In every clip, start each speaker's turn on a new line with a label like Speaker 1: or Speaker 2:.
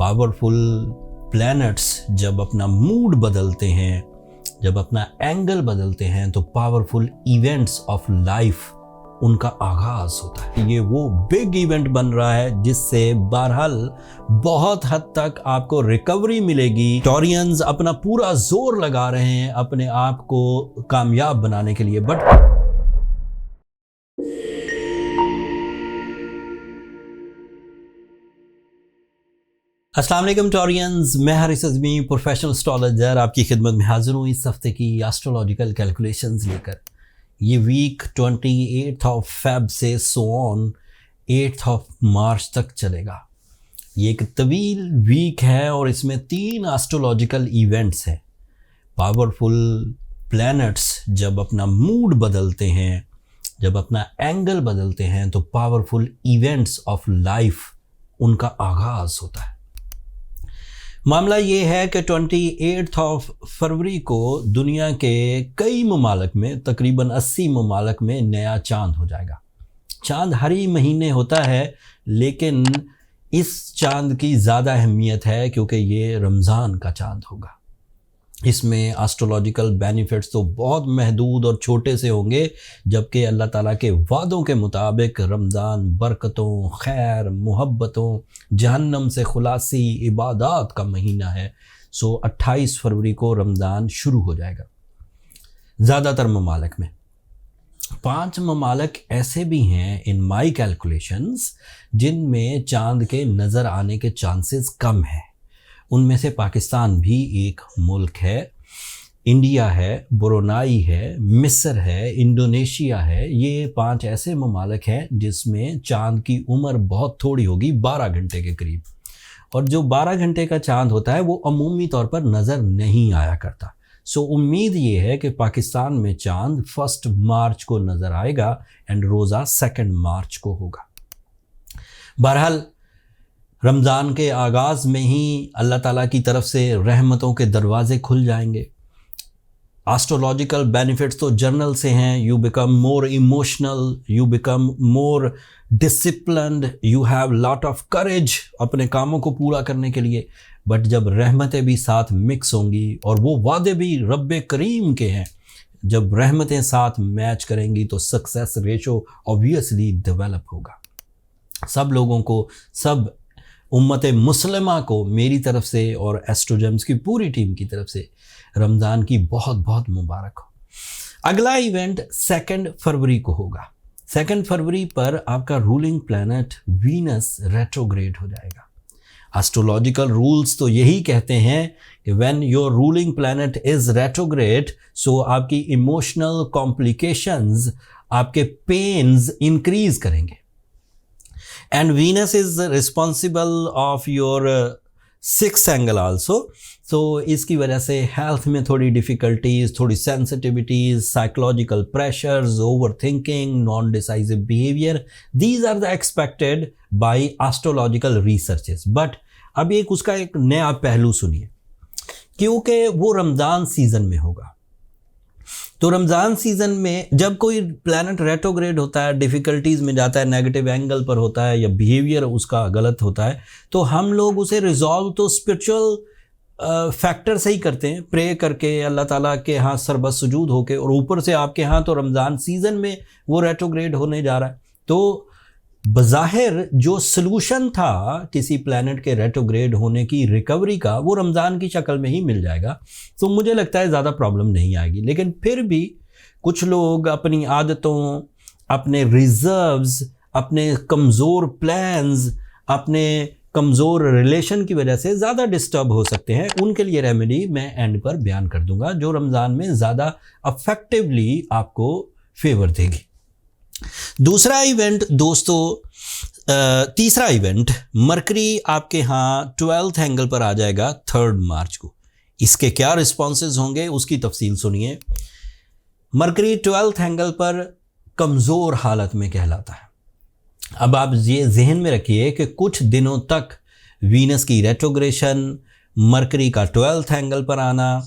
Speaker 1: Powerful planets जब अपना mood बदलते हैं, जब अपना एंगल बदलते हैं, तो पावरफुल इवेंट्स ऑफ लाइफ उनका आगाज होता है। ये वो बिग इवेंट बन रहा है जिससे बहरहाल बहुत हद तक आपको रिकवरी मिलेगी। टॉरियंस अपना पूरा जोर लगा रहे हैं अपने आप को कामयाब बनाने के लिए। बट अस्सलाम वालेकुम टॉरियंस, मैं हारिस अज़मी प्रोफेशनल एस्ट्रोलॉजर आपकी खिदमत में हाजिर हूँ इस हफ्ते की एस्ट्रोलॉजिकल कैलकुलेशंस लेकर। ये वीक 28 ऑफ फेब से सो ऑन 8 ऑफ मार्च तक चलेगा। ये एक तवील वीक है और इसमें 3 एस्ट्रोलॉजिकल इवेंट्स हैं। पावरफुल प्लैनेट्स जब अपना मूड बदलते हैं, जब अपना एंगल बदलते हैं, तो पावरफुल इवेंट्स ऑफ लाइफ उनका आगाज़ होता है। मामला ये है कि 28 ऑफ फरवरी को दुनिया के कई ममालिक में, तकरीबन 80 ममालिक में नया चांद हो जाएगा। चांद हर ही महीने होता है, लेकिन इस चांद की ज़्यादा अहमियत है क्योंकि ये रमज़ान का चांद होगा। इसमें एस्ट्रोलॉजिकल बेनिफिट्स तो बहुत महदूद और छोटे से होंगे, जबकि अल्लाह ताला के वादों के मुताबिक रमज़ान बरकतों, खैर, मोहब्बतों, जहन्नम से खुलासी, इबादत का महीना है। 28 फरवरी को रमज़ान शुरू हो जाएगा। ज़्यादातर ममालिक में 5 ममालिक ऐसे भी हैं इन माई कैलकुलेशंस जिनमें चांद के नज़र आने के चांसेस कम हैं। उनमें से पाकिस्तान भी एक मुल्क है, इंडिया है, ब्रुनाई है, मिस्र है, इंडोनेशिया है। ये 5 ऐसे ममालिक हैं जिसमें चांद की उम्र बहुत थोड़ी होगी, 12 घंटे के करीब। और जो 12 घंटे का चांद होता है वो अमूमी तौर पर नज़र नहीं आया करता। उम्मीद ये है कि पाकिस्तान में चांद 1 मार्च को नज़र आएगा एंड रोज़ा 2 मार्च को होगा। बहरहाल रमज़ान के आगाज़ में ही अल्लाह ताला की तरफ से रहमतों के दरवाज़े खुल जाएंगे। एस्ट्रोलॉजिकल बेनिफिट्स तो जर्नल से हैं। You become more emotional, you become more disciplined, you have lot of courage अपने कामों को पूरा करने के लिए। बट जब रहमतें भी साथ मिक्स होंगी, और वो वादे भी रब्बे करीम के हैं, जब रहमतें साथ मैच करेंगी तो सक्सेस रेशो ऑब्वियसली डेवलप होगा। सब लोगों को, सब उम्मत मुस्लिमा को मेरी तरफ से और एस्ट्रोजेम्स की पूरी टीम की तरफ से रमज़ान की बहुत बहुत मुबारक हो। अगला इवेंट 2 फरवरी को होगा। 2 फरवरी पर आपका रूलिंग प्लैनेट वीनस रेट्रोग्रेड हो जाएगा। एस्ट्रोलॉजिकल रूल्स तो यही कहते हैं कि when your ruling planet is retrograde, so आपकी इमोशनल कॉम्प्लिकेशंस, आपके पेन्स इंक्रीज करेंगे। And Venus is responsible of your 6th angle also. So इसकी वजह से हेल्थ में थोड़ी डिफ़िकल्टीज, थोड़ी sensitivities, psychological pressures, overthinking, non decisive behaviour, these are the expected by astrological researches. But अब एक उसका एक नया पहलू सुनिए, क्योंकि वो रमज़ान सीज़न में होगा। तो रमज़ान सीज़न में जब कोई प्लैनेट रेट्रोग्रेड होता है, डिफ़िकल्टीज़ में जाता है, नेगेटिव एंगल पर होता है, या बिहेवियर उसका गलत होता है, तो हम लोग उसे रिजॉल्व तो स्पिरिचुअल फैक्टर से ही करते हैं, प्रे करके, अल्लाह ताला के यहाँ सरबत सुजूद होके। और ऊपर से आपके यहाँ तो रमज़ान सीज़न में वो रेट्रोग्रेड होने जा रहा है। तो बज़ाहिर जो सलूशन था किसी प्लैनेट के रेट्रोग्रेड होने की रिकवरी का, वो रमज़ान की शक्ल में ही मिल जाएगा। तो मुझे लगता है ज़्यादा प्रॉब्लम नहीं आएगी। लेकिन फिर भी कुछ लोग अपनी आदतों, अपने रिजर्व्स, अपने कमज़ोर प्लान्स, अपने कमज़ोर रिलेशन की वजह से ज़्यादा डिस्टर्ब हो सकते हैं। उनके लिए रेमेडी मैं एंड पर बयान कर दूंगा, जो रमज़ान में ज़्यादा अफेक्टिवली आपको फेवर देगी। दूसरा इवेंट दोस्तों, तीसरा इवेंट, मरकरी आपके यहाँ 12th एंगल पर आ जाएगा 3 मार्च को। इसके क्या रिस्पॉन्सेज होंगे उसकी तफसील सुनिए। मरकरी 12th एंगल पर कमज़ोर हालत में कहलाता है। अब आप ये जहन में रखिए कि कुछ दिनों तक वीनस की रेट्रोग्रेशन, मरकरी का 12th एंगल पर आना,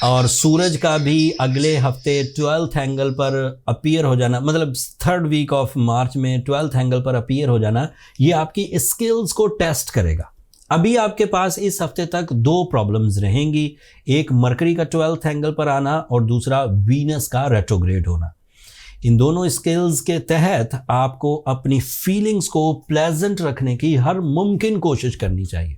Speaker 1: और सूरज का भी अगले हफ्ते 12th एंगल पर अपीयर हो जाना, मतलब 3rd वीक ऑफ मार्च में 12th एंगल पर अपीयर हो जाना, ये आपकी स्किल्स को टेस्ट करेगा। अभी आपके पास इस हफ्ते तक 2 प्रॉब्लम्स रहेंगी, एक मरकरी का 12th एंगल पर आना और दूसरा वीनस का रेट्रोग्रेड होना। इन दोनों स्किल्स के तहत आपको अपनी फीलिंग्स को प्लेजेंट रखने की हर मुमकिन कोशिश करनी चाहिए।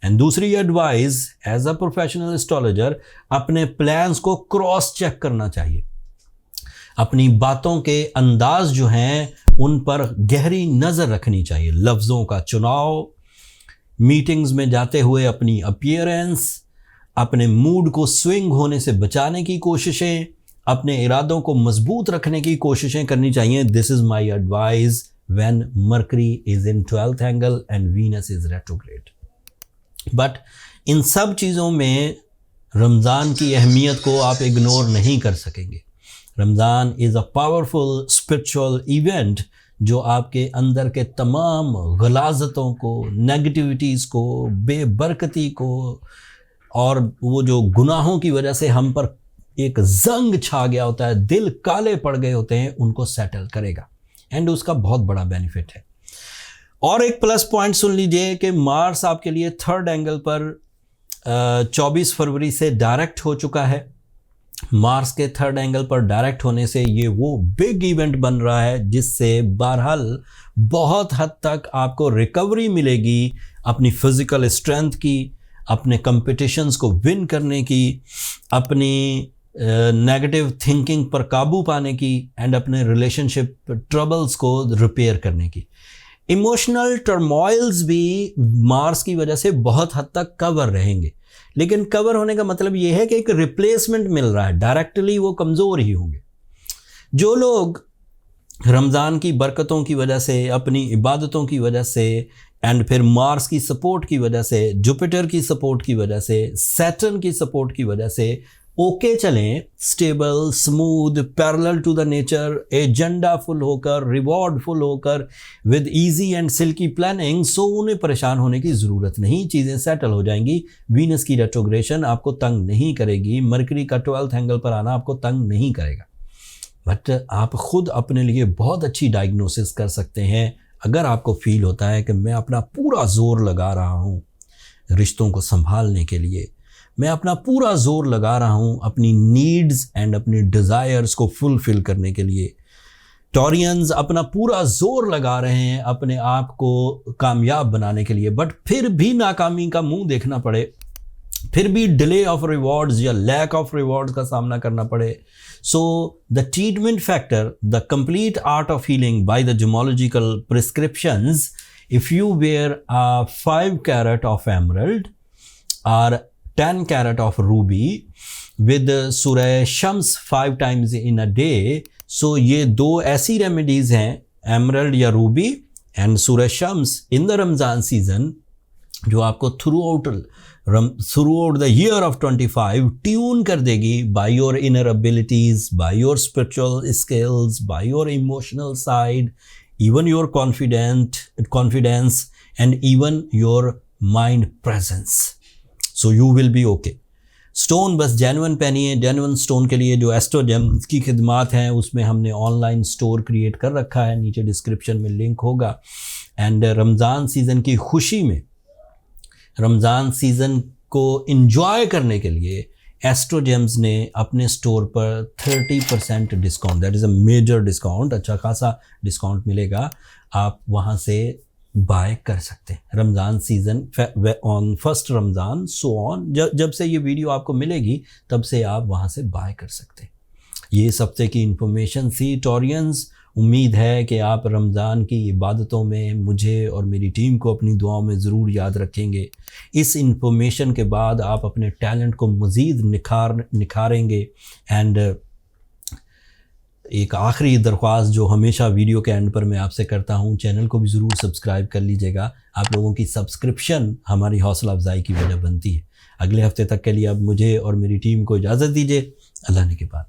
Speaker 1: एंड दूसरी advice, as a professional astrologer अपने प्लान्स को क्रॉस चेक करना चाहिए। अपनी बातों के अंदाज जो हैं उन पर गहरी नज़र रखनी चाहिए। लफ्ज़ों का चुनाव, मीटिंग्स में जाते हुए अपनी अपीयरेंस, अपने मूड को स्विंग होने से बचाने की कोशिशें, अपने इरादों को मजबूत रखने की कोशिशें करनी चाहिए। This is my advice when mercury is in 12th angle and Venus is retrograde. But in सब चीज़ों में रमज़ान की अहमियत को आप इग्नोर नहीं कर सकेंगे। Ramzan is a powerful spiritual event जो आपके अंदर के तमाम गलाजतों को, नेगेटिविटीज़ को, बेबरकती को और वो जो गुनाहों की वजह से हम पर एक जंग छा गया होता है, दिल काले पड़ गए होते हैं, उनको सेटल करेगा। एंड उसका बहुत बड़ा बेनिफिट है। और एक प्लस पॉइंट सुन लीजिए कि मार्स आपके लिए 3rd एंगल पर 24 फरवरी से डायरेक्ट हो चुका है। मार्स के 3rd एंगल पर डायरेक्ट होने से ये वो बिग इवेंट बन रहा है जिससे बहरहाल बहुत हद तक आपको रिकवरी मिलेगी अपनी फिज़िकल स्ट्रेंथ की, अपने कंपटीशंस को विन करने की, अपनी नेगेटिव थिंकिंग पर काबू पाने की एंड अपने रिलेशनशिप ट्रबल्स को रिपेयर करने की। इमोशनल टर्मोइल्स भी मार्स की वजह से बहुत हद तक कवर रहेंगे, लेकिन कवर होने का मतलब ये है कि एक रिप्लेसमेंट मिल रहा है, डायरेक्टली वो कमज़ोर ही होंगे। जो लोग रमज़ान की बरकतों की वजह से, अपनी इबादतों की वजह से एंड फिर मार्स की सपोर्ट की वजह से, जुपिटर की सपोर्ट की वजह से, सैटर्न की सपोर्ट की वजह से ओके चलें, stable, smooth, parallel to the nature, agenda full होकर, रिवॉर्ड फुल होकर, with easy and silky planning, so उन्हें परेशान होने की ज़रूरत नहीं, चीज़ें सेटल हो जाएंगी। वीनस की रेट्रोग्रेशन आपको तंग नहीं करेगी, मरकरी का 12th एंगल पर आना आपको तंग नहीं करेगा। बट आप ख़ुद अपने लिए बहुत अच्छी डायग्नोसिस कर सकते हैं अगर आपको फील होता है कि मैं अपना पूरा ज़ोर लगा रहा हूँ रिश्तों को संभालने के लिए, मैं अपना पूरा ज़ोर लगा रहा हूँ अपनी नीड्स एंड अपनी डिज़ायर्स को फुलफ़िल करने के लिए। टॉरियंस अपना पूरा ज़ोर लगा रहे हैं अपने आप को कामयाब बनाने के लिए, बट फिर भी नाकामी का मुंह देखना पड़े, फिर भी डिले ऑफ रिवॉर्ड्स या लैक ऑफ रिवॉर्ड्स का सामना करना पड़े। So the treatment factor, the complete art of healing by the gemological prescriptions, if you wear a 5 carat of emerald or 10 carat of ruby with surah shams 5 times in a day, so ये 2 ऐसी remedies हैं, emerald या Ruby and सूरह Shams in the Ramzan season, जो आपको through out the year of 25 tune कर देगी by your inner abilities, by your spiritual skills, by your emotional side, even your confidence and even your mind presence, so you will be okay। Stone बस genuine पहनिए। Genuine stone के लिए जो एस्ट्रोजेम्स की खिदमात हैं उसमें हमने ऑनलाइन स्टोर क्रिएट कर रखा है, नीचे डिस्क्रिप्शन में लिंक होगा। एंड रमज़ान सीज़न की खुशी में, रमज़ान सीज़न को इंजॉय करने के लिए एस्ट्रोजेम्स ने अपने स्टोर पर 30% discount, that is a major discount, अच्छा खासा डिस्काउंट मिलेगा, आप वहाँ से बाय कर सकते हैं। Ramzan season on 1st Ramzan so on, जब से ये वीडियो आपको मिलेगी तब से आप वहाँ से बाय कर सकते हैं। ये इस हफ्ते की इन्फॉर्मेशन थी टॉरियंस। उम्मीद है कि आप रमज़ान की इबादतों में मुझे और मेरी टीम को अपनी दुआओं में ज़रूर याद रखेंगे। इस इन्फॉर्मेशन के बाद आप अपने टैलेंट को मज़ीद निखारेंगे। एंड एक आखिरी दरख्वास्त जो हमेशा वीडियो के एंड पर मैं आपसे करता हूँ, चैनल को भी ज़रूर सब्सक्राइब कर लीजिएगा। आप लोगों की सब्सक्रिप्शन हमारी हौसला अफजाई की वजह बनती है। अगले हफ्ते तक के लिए अब मुझे और मेरी टीम को इजाज़त दीजिए। अल्लाह ने के बाद।